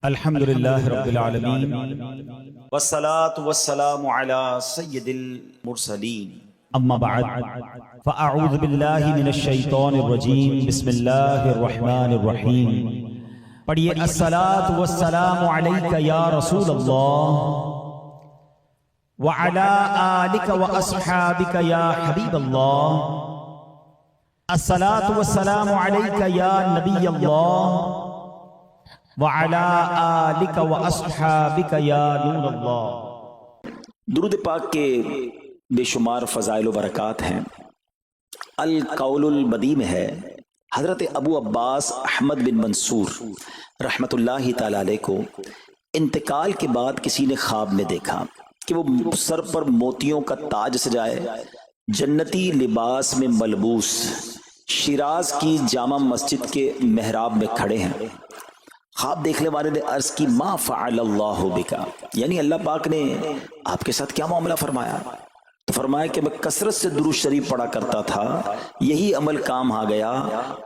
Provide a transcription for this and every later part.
الحمدللہ رب العالمین والصلاة والسلام علی سید المرسلین اما بعد فاعوذ باللہ من الشیطان الرجیم بسم اللہ الرحمن الرحیم پڑھیے الصلاة والسلام علیک یا رسول اللہ وعلی آلک واصحابک یا حبیب اللہ الصلاة والسلام علیک یا نبی اللہ وعلى آلك وأصحابك يا نور اللہ۔ درود پاک کے بے شمار فضائل و برکات ہیں۔ القول البدی میں ہے، حضرت ابو عباس احمد بن منصور رحمت اللہ تعالی علیہ کو انتقال کے بعد کسی نے خواب میں دیکھا کہ وہ سر پر موتیوں کا تاج سجائے، جنتی لباس میں ملبوس، شیراز کی جامع مسجد کے محراب میں کھڑے ہیں۔ خواب دیکھنے والے نے عرض کی ما فعل اللہ بکا، یعنی اللہ پاک نے آپ کے ساتھ کیا معاملہ فرمایا؟ تو فرمایا کہ میں کثرت سے درود شریف پڑھا کرتا تھا، یہی عمل کام آ گیا،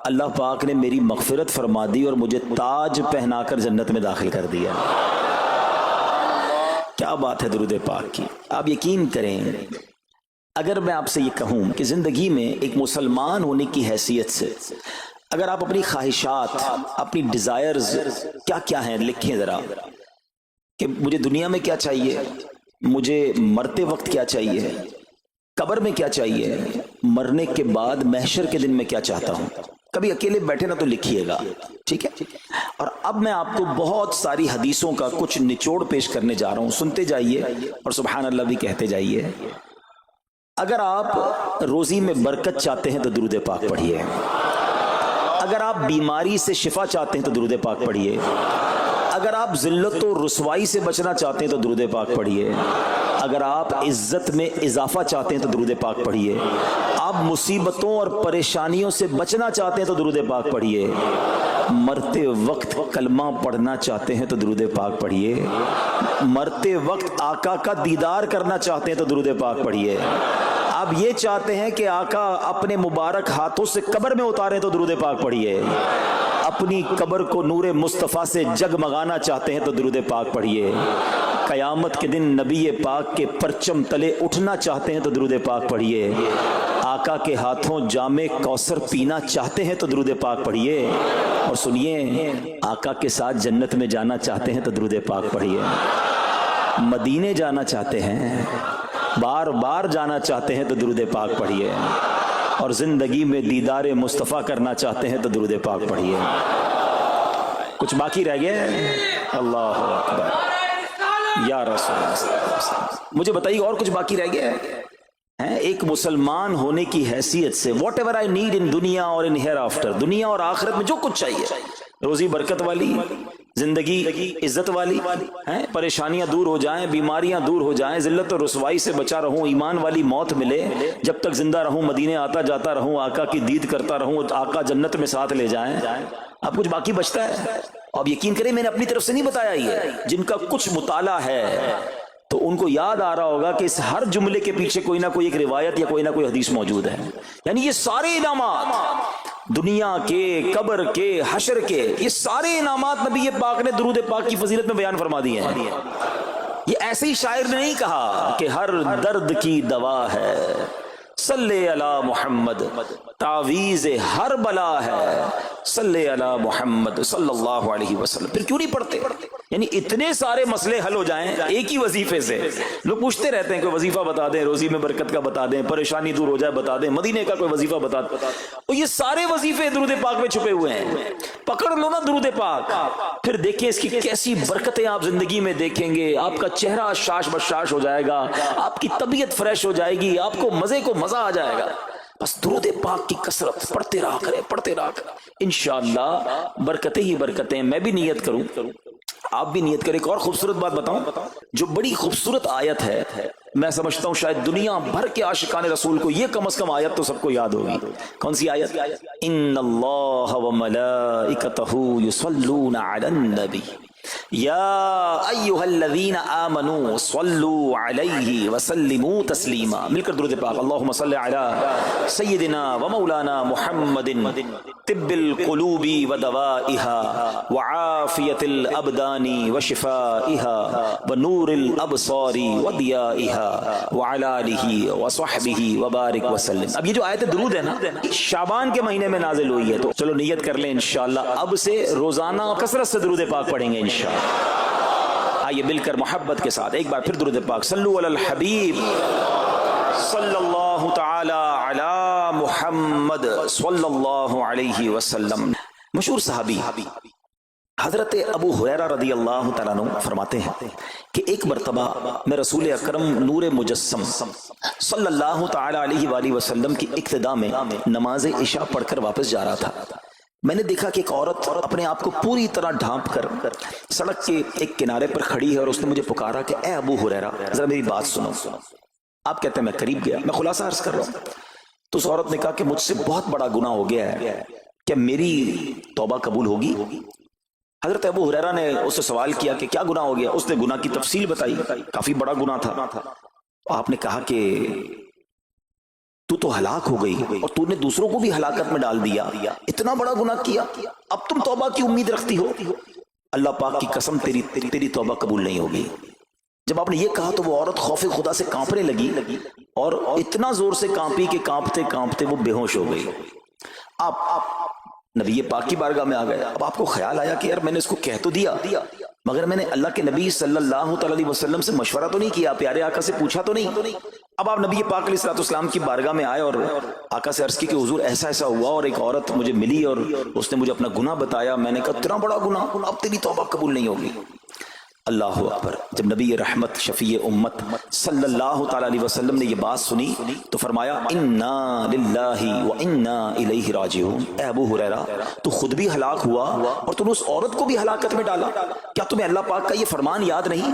اللہ پاک نے میری مغفرت فرما دی اور مجھے تاج پہنا کر جنت میں داخل کر دیا۔ کیا بات ہے درود پاک کی! آپ یقین کریں، اگر میں آپ سے یہ کہوں کہ زندگی میں ایک مسلمان ہونے کی حیثیت سے اگر آپ اپنی خواہشات، اپنی ڈیزائرز کیا کیا ہیں لکھیں ذرا، کہ مجھے دنیا میں کیا چاہیے، مجھے مرتے وقت کیا چاہیے، قبر میں کیا چاہیے، مرنے کے بعد محشر کے دن میں کیا چاہتا ہوں، کبھی اکیلے بیٹھے نا تو لکھیے گا، ٹھیک ہے؟ اور اب میں آپ کو بہت ساری حدیثوں کا کچھ نچوڑ پیش کرنے جا رہا ہوں، سنتے جائیے اور سبحان اللہ بھی کہتے جائیے۔ اگر آپ روزی میں برکت چاہتے ہیں تو درود پاک پڑھیے، اگر آپ بیماری سے شفا چاہتے ہیں تو درود پاک پڑھیے، اگر آپ ذلت و رسوائی سے بچنا چاہتے ہیں تو درود پاک پڑھیے، اگر آپ عزت میں اضافہ چاہتے ہیں تو درود پاک پڑھیے، آپ مصیبتوں اور پریشانیوں سے بچنا چاہتے ہیں تو درود پاک پڑھیے، مرتے وقت کلمہ پڑھنا چاہتے ہیں تو درود پاک پڑھیے، مرتے وقت آقا کا دیدار کرنا چاہتے ہیں تو درود پاک پڑھیے، آپ یہ چاہتے ہیں کہ آقا اپنے مبارک ہاتھوں سے قبر میں اتاریں تو درود پاک پڑھیے، اپنی قبر کو نور مصطفیٰ سے جگمگانا چاہتے ہیں تو درود پاک پڑھیے، قیامت کے دن نبی پاک کے پرچم تلے اٹھنا چاہتے ہیں تو درود پاک پڑھیے، آقا کے ہاتھوں جام کوثر پینا چاہتے ہیں تو درود پاک پڑھیے، اور سنیے آقا کے ساتھ جنت میں جانا چاہتے ہیں تو درود پاک پڑھیے، مدینے جانا چاہتے ہیں، بار بار جانا چاہتے ہیں تو درود پاک پڑھیے، اور زندگی میں دیدار مصطفیٰ کرنا چاہتے ہیں تو درود پاک پڑھیے۔ کچھ باقی رہ گیا ہے؟ اللہ اکبر یا رسول اللہ، مجھے بتائیے اور کچھ باقی رہ گیا ہے؟ ایک مسلمان ہونے کی حیثیت سے what ever I need in دنیا اور ان ہیئر آفٹر، دنیا اور آخرت میں جو کچھ چاہیے، روزی برکت والی، زندگی عزت والی، پریشانیاں دور ہو جائیں، بیماریاں دور ہو جائیں، ذلت و رسوائی سے بچا رہوں، ایمان والی موت ملے، جب تک زندہ رہوں مدینے آتا جاتا رہوں، آقا کی دید کرتا رہوں، آقا جنت میں ساتھ لے جائیں۔ اب کچھ باقی بچتا ہے؟ اب یقین کریں میں نے اپنی طرف سے نہیں بتایا، یہ جن کا کچھ مطالعہ ہے تو ان کو یاد آ رہا ہوگا کہ اس ہر جملے کے پیچھے کوئی نہ کوئی ایک روایت یا کوئی نہ کوئی حدیث موجود ہے، یعنی یہ سارے انعامات دنیا کے، قبر کے، حشر کے، یہ سارے انعامات نبی پاک نے درود پاک کی فضیلت میں بیان فرما دیے ہیں۔ یہ ایسے ہی شاعر نے نہیں کہا کہ ہر درد کی دوا ہے، صلی علی محمد، تعویذ ہر بلا ہے، صلی علی محمد صلی اللہ علیہ وسلم۔ پھر کیوں نہیں پڑھتے؟ یعنی اتنے سارے مسئلے حل ہو جائیں ایک ہی وظیفے سے۔ لوگ پوچھتے رہتے ہیں کوئی وظیفہ بتا دیں، روزی میں برکت کا بتا دیں، پریشانی دور ہو جائے بتا دیں، مدینے کا کوئی وظیفہ بتا دیں، اور یہ سارے وظیفے درود پاک میں چھپے ہوئے ہیں۔ پکڑ لو نا درود پاک، پھر دیکھیں اس کی کیسی برکتیں آپ زندگی میں دیکھیں گے، آپ کا چہرہ شاش بشاش ہو جائے گا، آپ کی طبیعت فریش ہو جائے گی، آپ کو مزے کو مزہ آ جائے گا۔ بس درود پاک کی کثرت پڑھتے رہا کریں، پڑھتے رہا کریں، انشاءاللہ برکتیں ہی برکتیں۔ میں بھی نیت کروں، آپ بھی نیت کریں۔ ایک اور خوبصورت بات بتاؤں، جو بڑی خوبصورت آیت ہے، میں سمجھتا ہوں شاید دنیا بھر کے عاشقان رسول کو یہ کم از کم آیت تو سب کو یاد ہوگی۔ کون سی آیت؟ ان اللہ وملائکتہ یصلون علی النبی یا ایھا الذین آمنوا صلوا علیہ وسلموا تسلیما. مل کر درود پاک. اللہم صل علی سیدنا و مولانا محمد طب القلوب ودوائها وعافیت الابدان وشفائها ونور الابصار وضیائها وعلی آلہ وصحبہ وبارک وسلم. اب یہ جو آیت درود ہے نا شعبان کے مہینے میں نازل ہوئی ہے، تو چلو نیت کر لیں انشاءاللہ اب سے روزانہ کثرت سے درود پاک پڑھیں گے انشاءاللہ. آئیے مل کر محبت کے ساتھ ایک بار پھر درود پاک. صلو علی الحبیب صلی اللہ تعالی علی محمد صلی اللہ علیہ وسلم. مشہور صحابی حضرت ابو ہریرہ رضی اللہ تعالیٰ عنہ فرماتے ہیں کہ ایک مرتبہ میں رسول اکرم نور مجسم صلی اللہ تعالی علیہ وآلہ وسلم کی اقتداء میں نماز عشاء پڑھ کر واپس جا رہا تھا. میں نے دیکھا کہ ایک عورت اپنے آپ کو پوری طرح ڈھانپ کر سڑک کے ایک کنارے پر کھڑی ہے اور اس نے مجھے پکارا کہ اے ابو ہریرہ ذرا میری بات سنو. آپ کہتے ہیں میں قریب گیا، میں خلاصہ عرض کر رہا ہوں. تو اس عورت نے کہا کہ مجھ سے بہت بڑا گناہ ہو گیا ہے، کیا میری توبہ قبول ہوگی؟ حضرت ابو ہریرہ نے اس سے سوال کیا کہ کیا گناہ ہو گیا؟ اس نے گناہ کی تفصیل بتائی، کافی بڑا گناہ تھا. آپ نے کہا کہ تو ہلاک ہو گئی اور تو نے دوسروں کو بھی ہلاکت میں ڈال دیا، اتنا بڑا گناہ کیا، اب تم توبہ کی امید رکھتی ہو؟ اللہ پاک کی قسم تیری توبہ قبول نہیں ہوگی. جب آپ نے یہ کہا تو وہ عورت خوف خدا سے کانپنے لگی اور اتنا زور سے کانپی کہ کانپتے کانپتے وہ بے ہوش ہو گئی. آپ نبی پاک کی بارگاہ میں آ گئے. اب آپ کو خیال آیا کہ یار میں نے اس کو کہہ تو دیا مگر میں نے اللہ کے نبی صلی اللہ تعالی علیہ وسلم سے مشورہ تو نہیں کیا، پیارے آقا سے پوچھا تو نہیں. اب آپ نبی پاک علیہ الصلوۃ والسلام کی بارگاہ میں آئے اور آقا سے عرض کی کہ حضور ایسا ہوا اور ایک عورت مجھے ملی اور اس نے مجھے اپنا گناہ بتایا. میں نے کہا اتنا بڑا گناہ، اب تیری توبہ قبول نہیں ہوگی. اللہ اکبر. جب نبی رحمت شفیع امت صلی اللہ تعالی علیہ وسلم نے یہ بات سنی تو فرمایا انا للہ و انا الیہ راجعون. اے ابو ہریرہ تو خود بھی ہلاک ہوا اور تم نے اس عورت کو بھی ہلاکت میں ڈالا، کیا تمہیں اللہ پاک کا یہ فرمان یاد نہیں؟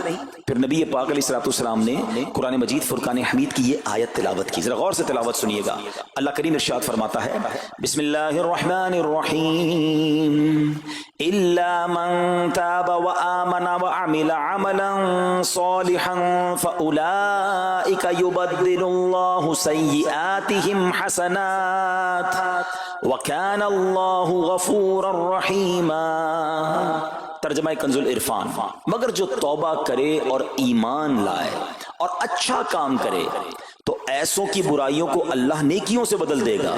پھر نبی پاک علیہ الصلوۃ والسلام نے قرآن مجید فرقان حمید کی یہ آیت تلاوت کی. ذرا غور سے تلاوت سنیے گا. اللہ کریم ارشاد فرماتا ہے بسم اللہ الرحمن الرحیم الا من تاب وآمن وعمل عملا صالحا فأولئك يبدل الله سيئاتهم حسنات وكان الله غفورا رحيما. ترجمہ کنز العرفان. مگر جو توبہ کرے اور ایمان لائے اور اچھا کام کرے تو ایسوں کی برائیوں کو اللہ نیکیوں سے بدل دے گا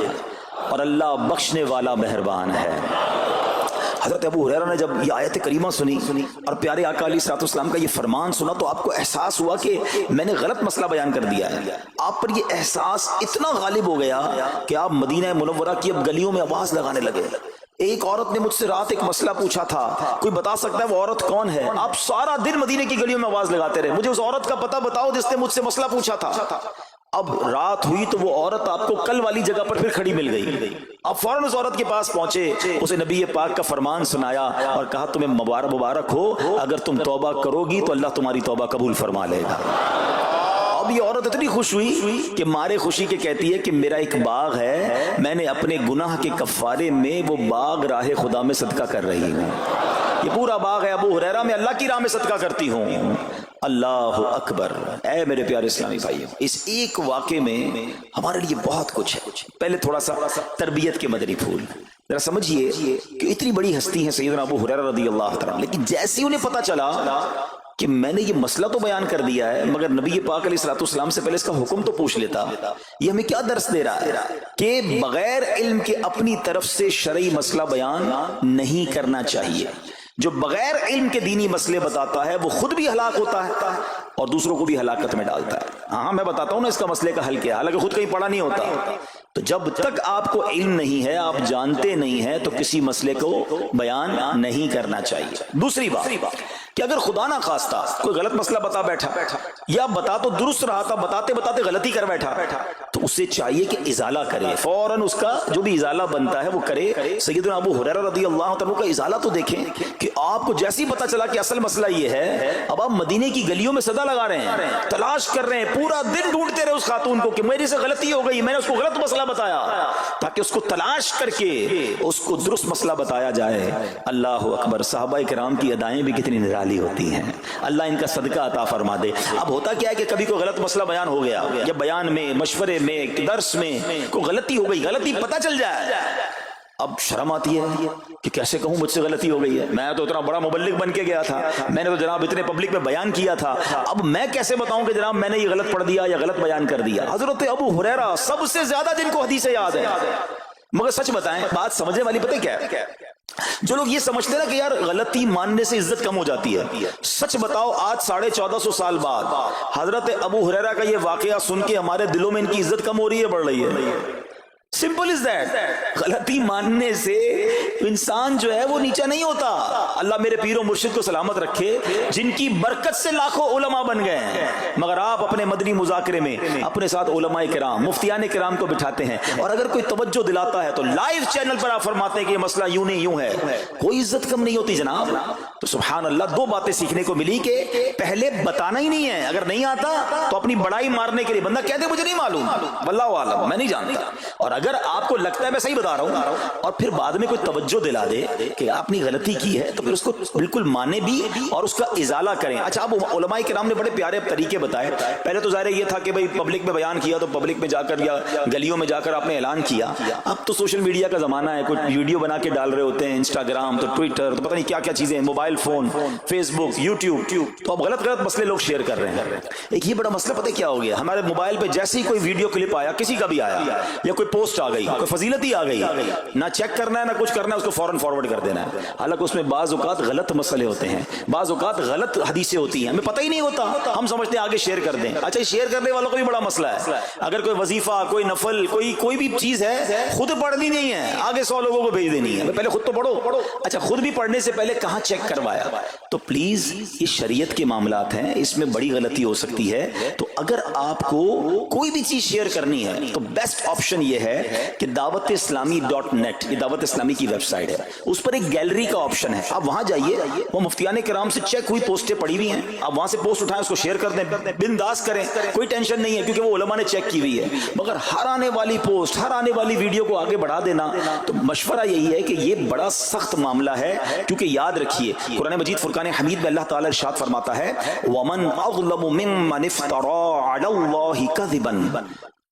اور اللہ بخشنے والا مہربان ہے. حضرت ابو ہریرہ نے جب یہ آیت کریمہ سنی اور پیارے آقا علیہ الصلوۃ والسلام کا یہ فرمان سنا تو آپ کو احساس ہوا کہ میں نے غلط مسئلہ بیان کر دیا ہے. آپ پر یہ احساس اتنا غالب ہو گیا کہ آپ مدینہ منورہ کی اب گلیوں میں آواز لگانے لگے. ایک عورت نے مجھ سے رات ایک مسئلہ پوچھا تھا، کوئی بتا سکتا ہے وہ عورت کون ہے؟ آپ سارا دن مدینے کی گلیوں میں آواز لگاتے رہے مجھے اس عورت کا پتہ بتاؤ جس نے مجھ سے مسئلہ پوچھا تھا. اب رات ہوئی تو وہ عورت آپ کو کل والی جگہ پر پھر کھڑی مل گئی. آپ فوراً اس عورت کے پاس پہنچے، اسے نبی پاک کا فرمان سنایا اور کہا تمہیں مبارک ہو، اگر تم توبہ کرو گی تو اللہ تمہاری توبہ قبول فرما لے گا. اب یہ عورت اتنی خوش ہوئی کہ مارے خوشی کے کہتی ہے کہ میرا ایک باغ ہے، میں نے اپنے گناہ کے کفارے میں وہ باغ راہ خدا میں صدقہ کر رہی ہوں. یہ پورا باغ ہے ابو ہریرہ میں اللہ کی راہ میں صدقہ کرتی ہوں. اللہ اکبر. اے میرے پیارے اسلامی بھائیو، اس ایک واقعے میں ہمارے لیے بہت کچھ ہے. پہلے تھوڑا سا تربیت کے مدنی پھول. ذرا سمجھیے کہ اتنی بڑی ہستی ہیں سیدنا ابو ہریرہ رضی اللہ عنہ، لیکن جیسے انہیں پتا چلا کہ میں نے یہ مسئلہ تو بیان کر دیا ہے مگر نبی پاک علیہ الصلوۃ والسلام سے پہلے اس کا حکم تو پوچھ لیتا، یہ ہمیں کیا درس دے رہا ہے کہ بغیر علم کے اپنی طرف سے شرعی مسئلہ بیان نہیں کرنا چاہیے. جو بغیر علم کے دینی مسئلے بتاتا ہے وہ خود بھی ہلاک ہوتا ہے اور دوسروں کو بھی ہلاکت میں ڈالتا ہے. ہاں میں بتاتا ہوں نا اس کا مسئلے کا حل کیا، حالانکہ خود کہیں پڑھا نہیں ہوتا. تو جب تک آپ کو علم نہیں ہے، آپ جانتے نہیں ہیں، تو کسی مسئلے کو بیان نہیں کرنا چاہیے. دوسری بات کہ اگر خدا نہ خواستہ کوئی غلط مسئلہ بتا بیٹھا یا بتا تو درست رہا تھا، بتاتے بتاتے غلطی کر بیٹھا، تو اسے چاہیے کہ ازالہ کرے، فوراً اس کا جو بھی ازالہ بنتا ہے وہ کرے. سیدنا ابو ہریرہ رضی اللہ عنہ کا ازالہ تو دیکھیں کہ آپ کو جیسے ہی پتا چلا کہ اصل مسئلہ یہ ہے، اب آپ مدینے کی گلیوں میں صدا لگا رہے ہیں، تلاش کر رہے ہیں، پورا دن ڈھونڈتے رہے اس خاتون کو کہ میری سے غلطی ہو گئی، میں نے اس کو غلط مسئلہ بتایا، تاکہ اس کو تلاش کر کے اس کو درست مسئلہ بتایا جائے۔ اللہ اکبر، صحابہ کرام کی ادائیں بھی کتنی نرالی ہوتی ہیں، اللہ ان کا صدقہ عطا فرما دے۔ اب ہوتا کیا ہے کہ کبھی کوئی غلط مسئلہ بیان ہو گیا، یا بیان میں، مشورے میں، درس میں کوئی غلطی ہو گئی، غلطی پتہ چل جائے، اب شرم آتی ہے کہ کیسے کہوں مجھ سے غلطی ہو گئی ہے، میں تو اتنا بڑا مبلغ بن کے گیا تھا، میں نے تو جناب اتنے پبلک میں بیان کیا تھا، اب میں کیسے بتاؤں کہ جناب میں نے یہ غلط پڑھ دیا یا غلط بیان کر دیا۔ حضرت ابو ہریرہ سب سے زیادہ جن کو حدیثیں یاد ہے، مگر سچ بتائیں بات سمجھنے والی پتہ کیا ہے، جو لوگ یہ سمجھتے ہیں نا کہ یار غلطی ماننے سے عزت کم ہو جاتی ہے، سچ بتاؤ آج 1450 سال بعد حضرت ابو ہریرہ کا یہ واقعہ سن کے ہمارے دلوں میں ان کی عزت کم ہو رہی ہے، بڑھ رہی ہے؟ سمپل از دیٹ، غلطی ماننے سے انسان جو ہے وہ نیچا نہیں ہوتا۔ اللہ میرے پیر و مرشد کو سلامت رکھے، جن کی برکت سے لاکھوں علماء بن گئے ہیں، مگر آپ اپنے مدنی مذاکرے میں اپنے ساتھ علماء کرام، مفتیان کرام کو بٹھاتے ہیں، اور اگر کوئی توجہ دلاتا ہے تو لائیو چینل پر آپ فرماتے ہیں کہ یہ مسئلہ یوں نہیں یوں ہے، کوئی عزت کم نہیں ہوتی جناب۔ تو سبحان اللہ، دو باتیں سیکھنے کو ملی کہ پہلے بتانا ہی نہیں ہے، اگر نہیں آتا تو اپنی بڑائی مارنے کے لیے بندہ کہتے مجھے نہیں معلوم، واللہ عالم میں نہیں جانتا، اور اگر آپ کو لگتا ہے میں صحیح بتا رہا ہوں اور پھر بعد میں کوئی توجہ دلا دے کہ آپ نے غلطی کی ہے، تو پھر اس کو بالکل مانے بھی اور اس کا ازالہ کریں۔ اچھا، اب علماء کرام نے بڑے پیارے طریقے بتائے۔ پہلے تو ظاہر یہ تھا کہ بھئی پبلک میں بیان کیا تو پبلک میں جا کر یا گلیوں میں جا کر آپ نے اعلان کیا، اب تو سوشل میڈیا کا زمانہ ہے، کچھ ویڈیو بنا کے ڈال رہے ہوتے ہیں، انسٹاگرام تو ٹویٹر تو پتہ نہیں کیا کیا چیزیں، موبائل فون، فیس بک، یوٹیوب، تو اب غلط غلط مسئلے لوگ شیئر کر رہے ہیں۔ ایک یہ بڑا مسئلہ پتہ کیا ہو گیا، ہمارے موبائل پہ جیسے ہی کوئی ویڈیو کلپ آیا، کسی کا بھی آیا، یا کوئی پوسٹ آ گئی، کوئی فضیلت ہی آ گئی، نہ چیک کرنا ہے نہ کچھ کرنا ہے، اس کو فوراً فارورڈ کر دینا ہے، حالانکہ اس میں بعض اوقات غلط مسئلے ہوتے ہیں، بعض اوقات غلط حدیثیں ہوتی ہیں، ہمیں پتہ ہی نہیں ہوتا، ہم سمجھتے ہیں آگے شیئر کر دیں۔ اچھا، شیئر کرنے والوں کا بھی بڑا مسئلہ ہے، اگر کوئی وظیفہ، کوئی نفل، کوئی بھی چیز ہے، خود پڑھنی نہیں ہے، آگے 100 لوگوں کو بھیج دینی ہے، پہلے خود تو پڑھو۔ اچھا، خود بھی پڑھنے سے پہلے کہاں چیک کروایا؟ تو پلیز یہ شریعت کے معاملات ہیں، اس میں بڑی غلطی ہو سکتی ہے، تو اگر آپ کو کوئی بھی چیز شیئر کرنی ہے تو بیسٹ آپشن یہ ہے کہ دعوت اسلامی .net، یہ دعوت اسلامی کی ویب سائٹ ہے، اس پر ایک گیلری کا آپشن ہے، آپ وہاں جائیے، وہ مفتیان کرام سے چیک ہوئی پوسٹیں پڑی ہوئی ہیں، آپ وہاں سے پوسٹ اٹھائیں، اس کو شیئر کر دیں، بنداز کریں، کوئی ٹینشن نہیں ہے، کیونکہ وہ علماء نے چیک کی ہوئی ہے۔ مگر ہر آنے والی پوسٹ، ہر آنے والی ویڈیو کو آگے بڑھا دینا، تو مشورہ یہی ہے کہ یہ بڑا سخت معاملہ ہے، کیونکہ یاد رکھیے قرآن مجید فرقان حمید میں اللہ تعالیٰ ارشاد فرماتا ہے وَمَنْ أَظْلَمُ مِمَّنِ افْتَرَىٰ عَلَى اللَّهِ كَذِبًا،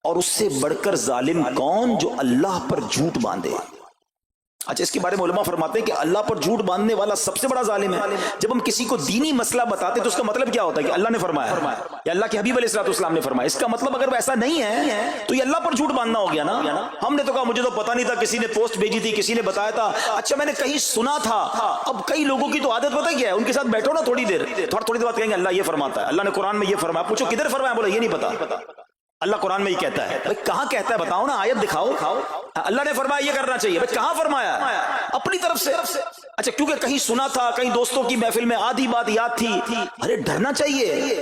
اور اس سے بڑھ کر ظالم کون جو اللہ پر جھوٹ باندھے۔ اچھا، اس کے بارے میں علماء فرماتے ہیں کہ اللہ پر جھوٹ باندھنے والا سب سے بڑا ظالم ہے۔ جب ہم کسی کو دینی مسئلہ بتاتے تو اس کا مطلب کیا ہوتا ہے کہ اللہ نے فرمایا یا اللہ کے حبیب علیہ السلام نے فرمایا، اس کا مطلب اگر وہ ایسا نہیں ہے تو یہ اللہ پر جھوٹ باندھنا ہو گیا نا۔ ہم نے تو کہا مجھے تو پتہ نہیں تھا، کسی نے پوسٹ بھیجی تھی، کسی نے بتایا تھا، اچھا میں نے کہیں سنا تھا۔ اب کئی لوگوں کی تو عادت پتہ کیا ہے، ان کے ساتھ بیٹھو نا تھوڑی دیر بعد کہیں گے اللہ یہ فرماتا ہے، اللہ نے قرآن میں یہ فرمایا، پوچھو کدھر فرمایا، بولا یہ نہیں پتا، اللہ قرآن میں یہ کہتا ہے۔ بھائی کہاں کہتا ہے بتاؤ نا، آیت دکھاؤ، اللہ نے فرمایا یہ کرنا چاہیے، بھائی کہاں فرمایا؟ اپنی طرف سے۔ اچھا، کیونکہ کہیں سنا تھا، کہیں دوستوں کی محفل میں آدھی بات یاد تھی، ارے ڈرنا چاہیے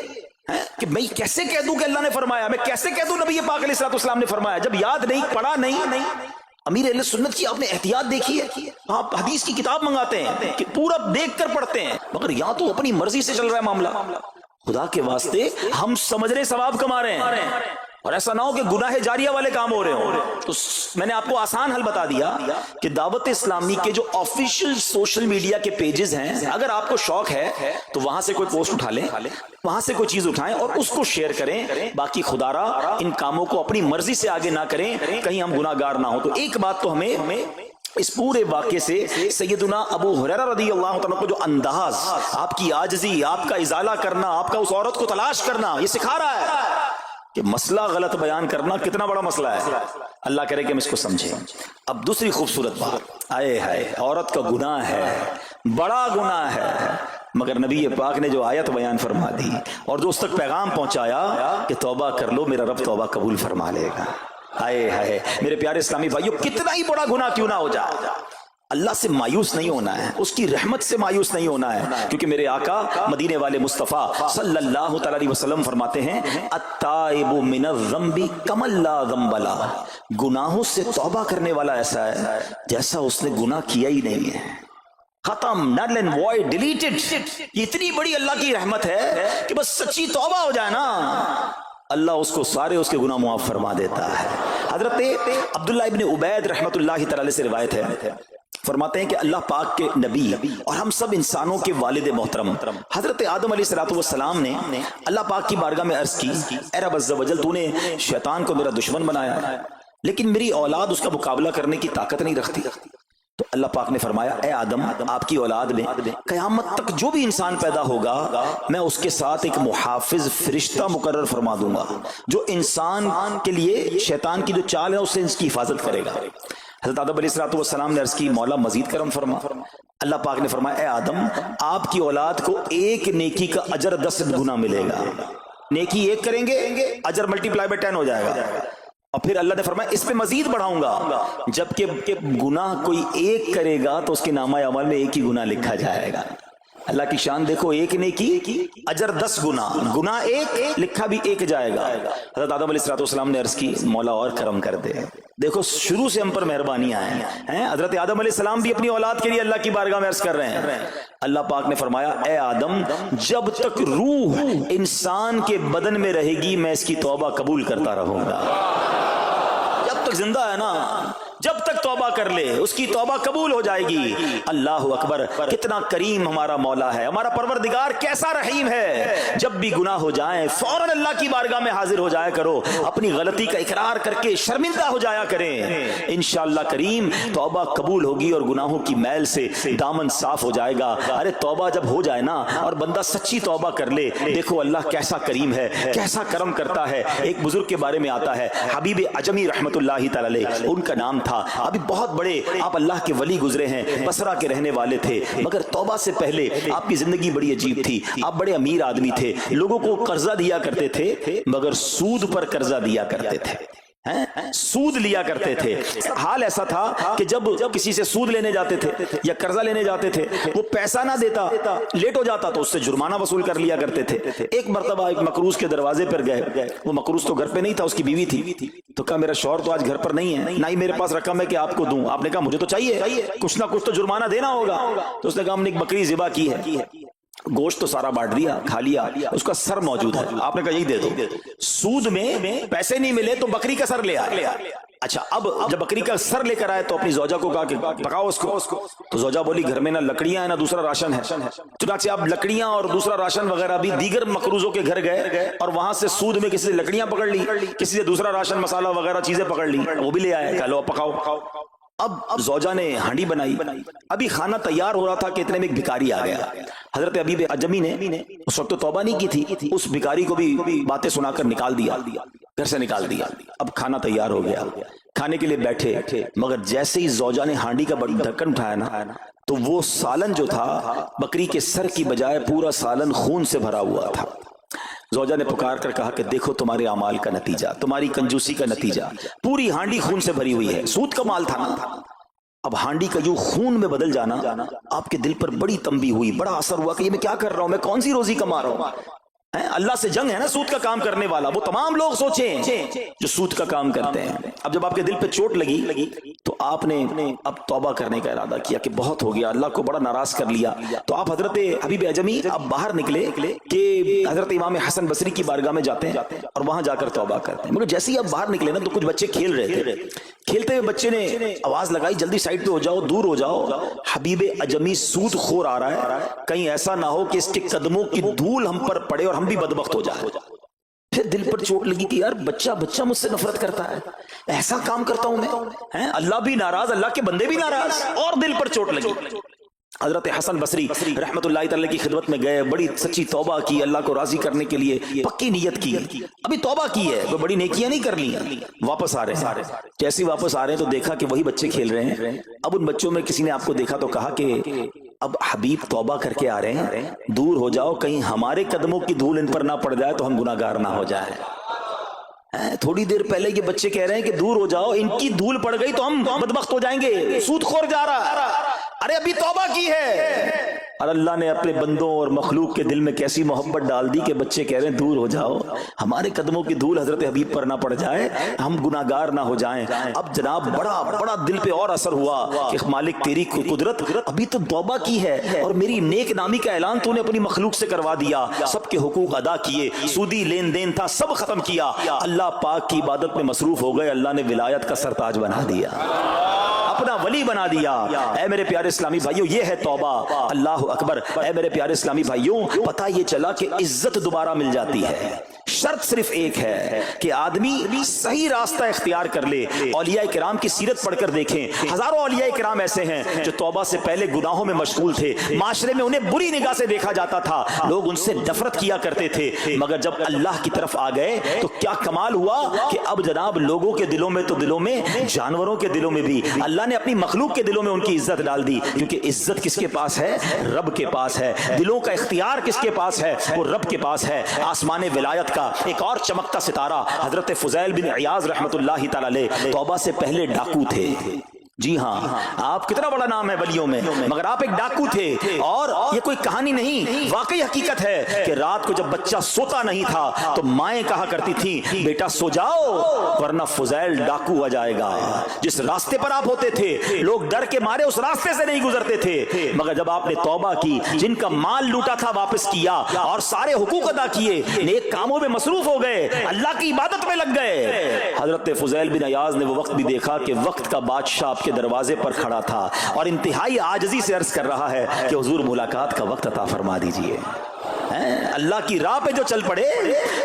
کہ میں کیسے کہہ دوں کہ اللہ نے فرمایا، میں کیسے کہہ دوں نبی پاک علیہ السلام نے فرمایا، جب یاد نہیں، پڑھا نہیں۔ امیر اہل سنت کی آپ نے احتیاط دیکھی ہے، آپ حدیث کی کتاب منگاتے ہیں کہ پورا دیکھ کر پڑھتے ہیں، مگر یہاں تو اپنی مرضی سے چل رہا ہے معاملہ۔ خدا کے واسطے ہم سمجھ رہے ثواب کما رہے ہیں، اور ایسا نہ ہو کہ گناہ جاریہ والے کام ہو رہے ہوں۔ تو میں نے آپ کو آسان حل بتا دیا کہ دعوت اسلامی کے جو آفیشیل سوشل میڈیا کے پیجز ہیں، اگر آپ کو شوق ہے تو وہاں سے کوئی پوسٹ اٹھا لیں، وہاں سے کوئی چیز اٹھائیں اور اس کو شیئر کریں، باقی خدا را ان کاموں کو اپنی مرضی سے آگے نہ کریں، کہیں ہم گناہ گار نہ ہوں۔ تو ایک بات تو ہمیں اس پورے واقعے سے سیدنا ابو ہریرہ رضی اللہ تعالیٰ کو جو انداز، آپ کی عاجزی، آپ کا ازالہ کرنا، آپ کا اس عورت کو تلاش کرنا، یہ سکھا رہا ہے کہ مسئلہ غلط بیان کرنا کتنا بڑا مسئلہ ہے۔ اللہ کرے کہ ہم اس کو سمجھیں۔ اب دوسری خوبصورت بات، آئے ہائے، عورت کا گناہ ہے، بڑا گناہ ہے، مگر نبی پاک نے جو آیت بیان فرما دی اور جو اس تک پیغام پہنچایا کہ توبہ کر لو، میرا رب توبہ قبول فرما لے گا۔ آئے ہائے میرے پیارے اسلامی بھائیو، کتنا ہی بڑا گناہ کیوں نہ ہو جائے، اللہ سے مایوس نہیں ہونا ہے، اس کی رحمت سے مایوس نہیں ہونا ہے، کیونکہ میرے آقا مدینے والے مصطفیٰ صلی اللہ تعالی علیہ وسلم فرماتے ہیں التائب من الذنب کمن لا ذنب لہ، گناہوں سے توبہ کرنے والا ایسا ہے جیسا اس نے گناہ کیا ہی نہیں ہے۔ ختم, null and void, deleted. یہ اتنی بڑی اللہ کی رحمت ہے کہ بس سچی توبہ ہو جائے نا, اللہ اس کو سارے اس کے گناہ معاف فرما دیتا ہے. حضرت عبداللہ ابن عبید رحمت اللہ تعالی سے روایت ہے, فرماتے ہیں کہ اللہ پاک کے نبی اور ہم سب انسانوں کے والد محترم حضرت آدم علیہ الصلوۃ والسلام نے اللہ پاک کی بارگاہ میں عرض کی, اے رب عز و جل, تو نے شیطان کو میرا دشمن بنایا ہے لیکن میری اولاد اس کا مقابلہ کرنے کی طاقت نہیں رکھتی. تو اللہ پاک نے فرمایا, اے آدم, آپ کی اولاد میں قیامت تک جو بھی انسان پیدا ہوگا میں اس کے ساتھ ایک محافظ فرشتہ مقرر فرما دوں گا جو انسان کے لیے شیطان کی جو چال ہے اس سے اس کی حفاظت کرے گا. حضرت آدم علیہ الصلوۃ والسلام نے عرض کی, مولا مزید کرم فرما. اللہ پاک نے فرمایا, اے آدم, آپ کی اولاد کو ایک نیکی کا اجر 10 گنا ملے گا. نیکی ایک کریں گے, اجر ملٹیپلائی بائی 10 ہو جائے گا. اور پھر اللہ نے فرمایا اس پہ مزید بڑھاؤں گا, جبکہ گناہ کوئی ایک کرے گا تو اس کے نامہ اعمال میں ایک ہی گناہ لکھا جائے گا. اللہ کی شان دیکھو, ایک نیکی اجر 10 گنا, گناہ ایک لکھا بھی ایک جائے گا. حضرت آدم علیہ الصلوۃ والسلام نے عرض کی, مولا اور کرم کر دے. دیکھو شروع سے ہم پر مہربانیاں ہیں. حضرت آدم علیہ السلام بھی اپنی اولاد کے لیے اللہ کی بارگاہ میں عرض کر رہے ہیں. اللہ پاک نے فرمایا, اے آدم, جب تک روح انسان کے بدن میں رہے گی میں اس کی توبہ قبول کرتا رہوں گا. جب تک زندہ ہے نا, جب تک توبہ کر لے اس کی توبہ قبول ہو جائے گی. اللہ اکبر, کتنا کریم ہمارا مولا ہے, ہمارا پروردگار کیسا رحیم ہے. جب بھی گناہ ہو جائیں فوراً اللہ کی بارگاہ میں حاضر ہو جایا کرو, اپنی غلطی کا اقرار کر کے شرمندہ ہو جایا کریں. انشاءاللہ کریم توبہ قبول ہوگی اور گناہوں کی میل سے دامن صاف ہو جائے گا. ارے توبہ جب ہو جائے نا اور بندہ سچی توبہ کر لے, دیکھو اللہ کیسا کریم ہے, کیسا کرم کرتا ہے. ایک بزرگ کے بارے میں آتا ہے, حبیب عجمی رحمت اللہ تعالی علیہ ان کا نام تھا. ابھی بہت بڑے آپ اللہ کے ولی گزرے ہیں, بصرہ کے رہنے والے تھے, مگر توبہ سے پہلے آپ کی زندگی بڑی عجیب تھی. آپ بڑے امیر آدمی تھے, لوگوں کو قرضہ دیا کرتے تھے مگر سود پر قرضہ دیا کرتے تھے, سود لیا کرتے تھے. حال ایسا تھا کہ جب کسی سے سود لینے جاتے تھے یا قرضہ لینے جاتے تھے, وہ پیسہ نہ دیتا, لیٹ ہو جاتا تو اس سے جرمانہ وصول کر لیا کرتے تھے. ایک مرتبہ ایک مقروض کے دروازے پر گئے, وہ مقروض تو گھر پہ نہیں تھا, اس کی بیوی تھی. تو کہا میرا شوہر تو آج گھر پر نہیں ہے, نہ ہی میرے پاس رقم ہے کہ آپ کو دوں. آپ نے کہا مجھے تو چاہیے, کچھ نہ کچھ تو جرمانہ دینا ہوگا. تو اس نے کہا ہم نے ایک بکری ذبح کی ہے, گوشت تو سارا بانٹ دیا, کھا لیا, اس کا سر موجود ہے. آپ نے کہا یہی دے دو. سود میں پیسے نہیں ملے تو بکری کا سر لے آئے. اچھا, اب جب بکری کا سر لے کر آئے تو اپنی زوجہ کو کہا کہ پکاؤ اس کو. تو زوجہ بولی گھر میں نہ لکڑیاں ہیں نہ دوسرا راشن ہے. چنانچہ اب لکڑیاں اور دوسرا راشن وغیرہ بھی دیگر مقروضوں کے گھر گئے اور وہاں سے سود میں کسی سے لکڑیاں پکڑ لی, کسی سے دوسرا راشن مسالہ وغیرہ چیزیں پکڑ لی, وہ بھی لے آئے. کہا لو پکاؤ. اب زوجہ نے ہانڈی بنائی, ابھی کھانا تیار ہو رہا تھا کہ اتنے میں ایک بھکاری آ گیا. حضرت حبیب عجمی نے اس وقت تو توبہ نہیں کی تھی, اس بھکاری کو بھی باتیں سنا کر نکال دیا, گھر سے نکال دیا. اب کھانا تیار ہو گیا, کھانے کے لیے بیٹھے, مگر جیسے ہی زوجہ نے ہانڈی کا ڈھکن اٹھایا نا تو وہ سالن جو تھا بکری کے سر کی بجائے پورا سالن خون سے بھرا ہوا تھا. زوجہ نے پکار کر کہا کہ دیکھو تمہارے اعمال کا نتیجہ, تمہاری کنجوسی کا نتیجہ, پوری ہانڈی خون سے بھری ہوئی ہے, سود کا مال تھا نا. اب ہانڈی کا یوں خون میں بدل جانا آپ کے دل پر بڑی تنبیہ ہوئی, بڑا اثر ہوا کہ یہ میں کیا کر رہا ہوں, میں کون سی روزی کما رہا ہوں. اللہ سے جنگ ہے نا سود کا کام کرنے والا, وہ تمام لوگ سوچیں جو سود کا کام کرتے ہیں. اب جب آپ کے دل پہ چوٹ لگی تو آپ نے اب توبہ کرنے کا ارادہ کیا کہ بہت ہو گیا, اللہ کو بڑا ناراض کر لیا. تو آپ حضرت حبیب عجمی اب باہر نکلے کہ حضرت امام حسن بصری کی بارگاہ میں جاتے ہیں اور وہاں جا کر توبہ کرتے ہیں. مگر جیسے ہی اب باہر نکلے نا تو کچھ بچے کھیل رہے تھے. کھیلتے ہوئے بچے نے آواز لگائی جلدی سائڈ پہ ہو جاؤ, دور ہو جاؤ, حبیب عجمی سود خور آ رہا ہے, کہیں ایسا نہ ہو کہ اس کے قدموں کی دھول ہم پر پڑے اور ہم بھی بدبخت ہو جائے. پھر دل پر چوٹ لگی کہ یار بچہ مجھ سے نفرت کرتا ہے, ایسا کام کرتا ہوں میں, اللہ بھی ناراض, اللہ کے بندے بھی ناراض, اور دل پر چوٹ لگی. حضرت حسن بصری رحمت اللہ تعالی کی خدمت میں گئے, بڑی سچی توبہ کی, اللہ کو راضی کرنے کے لیے پکی نیت کی. ابھی توبہ کی ہے, کوئی بڑی نیکیاں نہیں کر لی. واپس آ رہے ہیں, جیسے واپس آ رہے ہیں تو دیکھا کہ وہی بچے کھیل رہے ہیں. اب ان بچوں میں کسی نے آپ کو دیکھا تو کہا کہ اب حبیب توبہ کر کے آ رہے ہیں, دور ہو جاؤ, کہیں ہمارے قدموں کی دھول ان پر نہ پڑ جائے تو ہم گناہگار نہ ہو جائیں. تھوڑی دیر پہلے یہ بچے کہہ رہے ہیں کہ دور ہو جاؤ, ان کی دھول پڑ گئی تو ہم بدبخت ہو جائیں گے, سود خور جا رہا. ارے ابھی توبہ کی ہے, اور اللہ نے اپنے بندوں اور مخلوق کے دل میں کیسی محبت ڈال دی کہ بچے کہہ رہے ہیں دور ہو جاؤ، ہمارے قدموں کی دھول حضرت حبیب پر نہ پڑ جائے، ہم گناہگار نہ ہو جائیں۔ اب جناب بڑا دل پہ اور اثر ہوا کہ مالک تیری قدرت، ابھی تو توبہ کی ہے اور میری نیک نامی کا اعلان تو نے اپنی مخلوق سے کروا دیا، سب کے حقوق ادا کیے، سودی لین دین تھا سب ختم کیا، اللہ پاک کی عبادت میں مصروف ہو گئے، اللہ نے ولایت کا سرتاج بنا دیا، اپنا ولی بنا دیا۔ اے میرے پیارے اسلامی بھائیوں، یہ ہے توبہ۔ اللہ اکبر۔ اے میرے پیارے اسلامی بھائیوں، پتہ یہ چلا کہ عزت دوبارہ مل جاتی ہے، شرط صرف ایک ہے کہ آدمی صحیح راستہ اختیار کر لے۔ اولیاء کرام کی سیرت پڑھ کر دیکھیں، ہزاروں اولیاء کرام ایسے ہیں جو توبہ سے پہلے گناہوں میں مشغول تھے، معاشرے میں انہیں بری نگاہ سے دیکھا جاتا تھا، لوگ ان سے نفرت کیا کرتے تھے، مگر جب اللہ کی طرف آ گئے تو کیا کمال ہوا کہ اب جناب لوگوں کے دلوں میں تو دلوں میں، جانوروں کے دلوں میں بھی اللہ نے اپنی مخلوق کے دلوں میں ان کی عزت ڈال دی، کیونکہ عزت کس کے پاس ہے؟ رب کے پاس ہے۔ دلوں کا اختیار کس کے پاس ہے؟ وہ رب کے پاس ہے۔ آسمان ولایت کا ایک اور چمکتا ستارہ حضرت فضیل بن عیاض رحمت اللہ تعالی علیہ توبہ سے پہلے ڈاکو تھے۔ جی ہاں، آپ کتنا بڑا نام ہے ولیوں میں، مگر آپ ایک ڈاکو تھے، اور یہ کوئی کہانی نہیں، واقعی حقیقت ہے کہ رات کو جب بچہ سوتا نہیں تھا تو مائیں کہا کرتی تھیں بیٹا سو جاؤ ورنہ فضیل ڈاکو آ جائے گا۔ جس راستے پر آپ ہوتے تھے لوگ ڈر کے مارے اس راستے سے نہیں گزرتے تھے، مگر جب آپ نے توبہ کی، جن کا مال لوٹا تھا واپس کیا اور سارے حقوق ادا کیے، نیک کاموں میں مصروف ہو گئے، اللہ کی عبادت میں لگ گئے، حضرت فضیل بن عیاض نے وہ وقت بھی دیکھا کہ وقت کا بادشاہ کے دروازے پر کھڑا تھا اور انتہائی عاجزی سے عرض کر رہا ہے کہ حضور ملاقات کا وقت عطا فرما دیجئے۔ اللہ کی راہ پہ جو چل پڑے،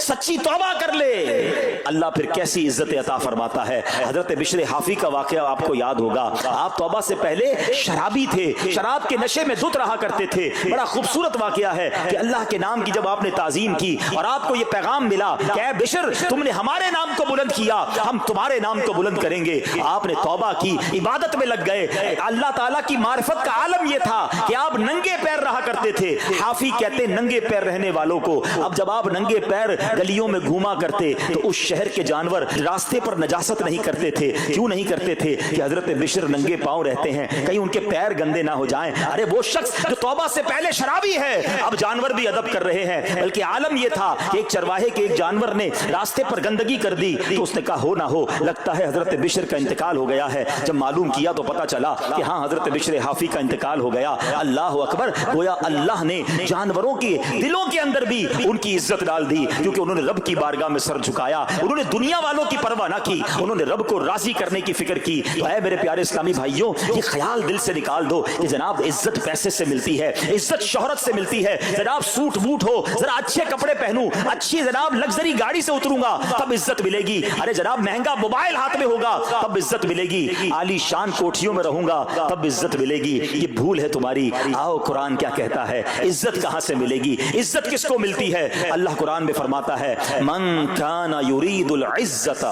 سچی توبہ کر لے، اللہ پھر کیسی عزت عطا فرماتا ہے۔ حضرت بشر حافی کا واقعہ آپ کو یاد ہوگا، آپ توبہ سے پہلے شرابی تھے، شراب کے نشے میں دھت رہا کرتے تھے۔ بڑا خوبصورت واقعہ ہے کہ اللہ کے نام کی جب آپ نے تعظیم کی اور آپ کو یہ پیغام ملا کہ اے بشر تم نے ہمارے نام کو بلند کیا، ہم تمہارے نام کو بلند کریں گے، آپ نے توبہ کی، عبادت میں لگ گئے۔ اللہ تعالیٰ کی معرفت کا عالم یہ تھا کہ آپ ننگے پیر رہا کرتے تھے۔ حافی کہتے ننگے پیر رہنے والوں کو، اب جب آپ ننگے پیر گلیوں میں گھوما کرتے تو اس شہر کے جانور راستے پر نجاست نہیں کرتے تھے۔ کیوں نہیں کرتے تھے؟ کہ حضرت بشر ننگے پاؤں رہتے ہیں، کہیں ان کے پیر گندے نہ ہو جائیں۔ ارے وہ شخص جو توبہ سے پہلے شرابی ہے، اب جانور بھی ادب کر رہے ہیں، بلکہ عالم یہ تھا کہ ایک چرواہے کے ایک جانور نے راستے پر گندگی کر دی تو اس نے کہا ہو نہ ہو لگتا ہے حضرت بشر کا انتقال ہو گیا ہے۔ جب معلوم کیا تو پتا چلا کہ ہاں حضرت بشر حافی کا انتقال ہو گیا۔ اللہ اکبر، گویا اللہ نے جانوروں کے دلوں کے اندر بھی ان کی عزت ڈال دی، کیونکہ انہوں نے رب کی بارگاہ میں سر جھکایا، انہوں نے دنیا والوں کی پرواہ نہ کی، انہوں نے رب کو راضی کرنے کی فکر کی۔ اے میرے پیارے اسلامی بھائیوں، یہ خیال دل سے نکال دو کہ جناب عزت پیسے سے ملتی ہے، عزت شہرت سے ملتی ہے، جناب سوٹ بوٹ ہو، ذرا اچھے کپڑے پہنوں، اچھی جناب لگژری گاڑی سے اتروں گا تب عزت ملے گی، ارے جناب مہنگا موبائل ہاتھ میں ہوگا تب عزت ملے گی، عالی شان کوٹھیوں میں رہوں گا تب عزت ملے گی۔ یہ بھول ہے تمہاری۔ آؤ قرآن کیا کہتا ہے، عزت کہاں سے ملے گی، عزت کس کو ملتی ہے؟ اللہ قرآن میں فرماتا ہے من کان یرید العزت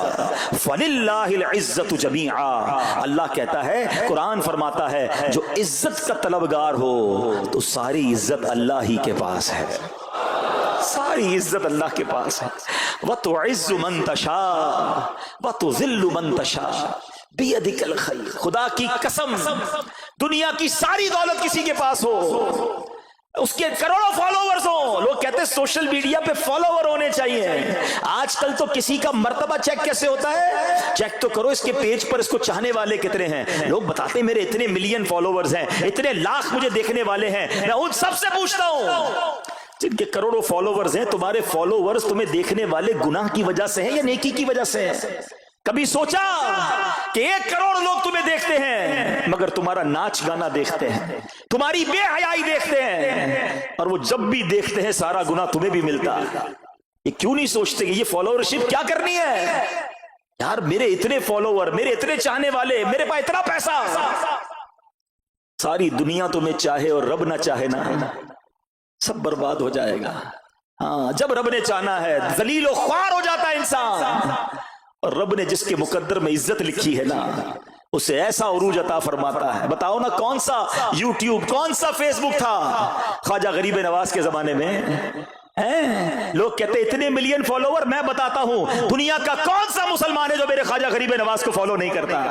فللہ العزت جمیعا۔ اللہ کہتا ہے، قرآن فرماتا ہے جو عزت کا طلبگار ہو تو ساری عزت اللہ ہی کے پاس ہے، ساری عزت اللہ کے پاس ہے۔ وَتُعِزُّ مَن تَشَاءُ وَتُذِلُّ مَن تَشَاءُ بِيَدِكَ الْخَيْرُ۔ خدا کی قسم، دنیا کی ساری دولت کسی کے پاس ہو، اس کے کروڑوں فالوورز ہوں، لوگ کہتے ہیں سوشل میڈیا پہ فالوور ہونے چاہیے۔ آج کل تو کسی کا مرتبہ چیک کیسے ہوتا ہے؟ چیک تو کرو اس کے پیج پر اس کو چاہنے والے کتنے ہیں۔ لوگ بتاتے ہیں میرے اتنے ملین فالوورز ہیں، اتنے لاکھ مجھے دیکھنے والے ہیں۔ میں ان سب سے پوچھتا ہوں جن کے کروڑوں فالوورز ہیں، تمہارے فالوورز تمہیں دیکھنے والے گناہ کی وجہ سے ہیں یا نیکی کی وجہ سے ہیں؟ کبھی سوچا کہ 1 کروڑ لوگ تمہیں دیکھتے ہیں مگر تمہارا ناچ گانا دیکھتے ہیں، تمہاری بے حیائی دیکھتے ہیں، اور وہ جب بھی دیکھتے ہیں سارا گناہ تمہیں بھی ملتا ہے۔ یہ کیوں نہیں سوچتے کہ یہ فالوورشپ کیا کرنی ہے؟ یار میرے اتنے فالوور، میرے اتنے چاہنے والے، میرے پاس اتنا پیسہ، ساری دنیا تمہیں چاہے اور رب نہ چاہے نا، سب برباد ہو جائے گا۔ ہاں جب رب نے چاہنا ہے ذلیل و خوار ہو جاتا ہے انسان، اور رب نے جس کے مقدر میں عزت لکھی ہے نا اسے ایسا عروج عطا فرماتا ہے۔ بتاؤ نا کون سا یوٹیوب، کون سا فیس بک تھا خواجہ غریب نواز کے زمانے میں؟ لوگ کہتے اتنے ملین فالوور، میں بتاتا ہوں دنیا کا کون سا مسلمان ہے جو میرے خواجہ غریب نواز کو فالو نہیں کرتا؟